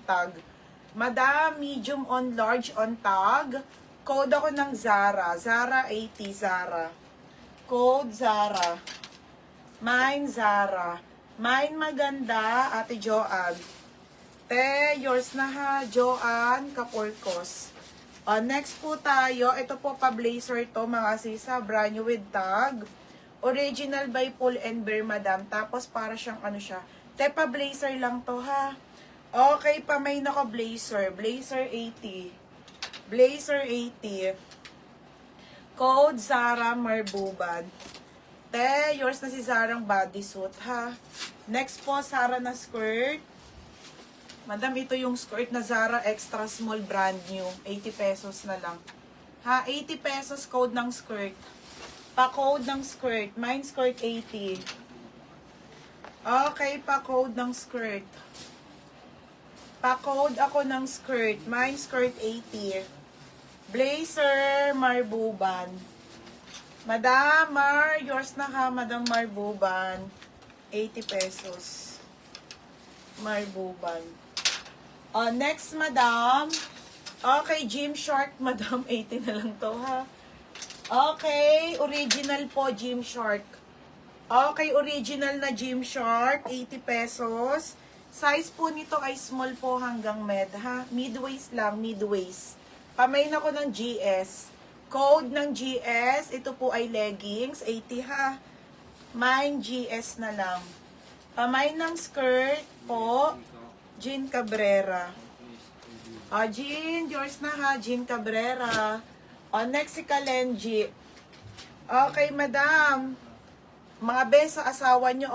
tag. Madam, medium on large on tag. Code ako ng Zara. Zara 80, Zara. Code Zara. Mine Zara. Mine maganda, Ate Joanne. Te, yours na ha, Joanne Kapurkos. Next po tayo, ito po pa-blazer to mga sisa, brand new with tag. Original by Pull and Bear, madam. Tapos para siyang ano siya. Te, pa-blazer lang to ha. Okay, pamay na ko blazer. Blazer 80. Blazer 80. Code Zara Marbuban. Te, yours na si Zarang bodysuit ha. Next po, Zara na skirt. Madam, ito yung skirt na Zara extra small brand new. 80 pesos na lang. Ha, 80 pesos code ng skirt. Pa-code ng skirt. Mine skirt 80. Okay, pa-code ng skirt. Pa-code ako ng skirt. Mine skirt 80. Blazer Marbuban. Madam Mar, yours na ha, Madam Marbuban. 80 pesos. Marbuban. Next, Madam. Okay, Gymshark, Madam. 80 na lang to ha. Okay, original po, Gymshark. Okay, original na Gymshark, 80 pesos. Size po nito ay small po hanggang med, ha? Mid-waist lang, mid-waist. Pamain ako ng GS. Code ng GS, ito po ay leggings, 80 ha. Mine GS na lang. Pamain ng skirt po, Jean Cabrera. Jean, yours na ha, Jean Cabrera. Next si Kalenji. Okay, madam. Mga bes sa asawa nyo,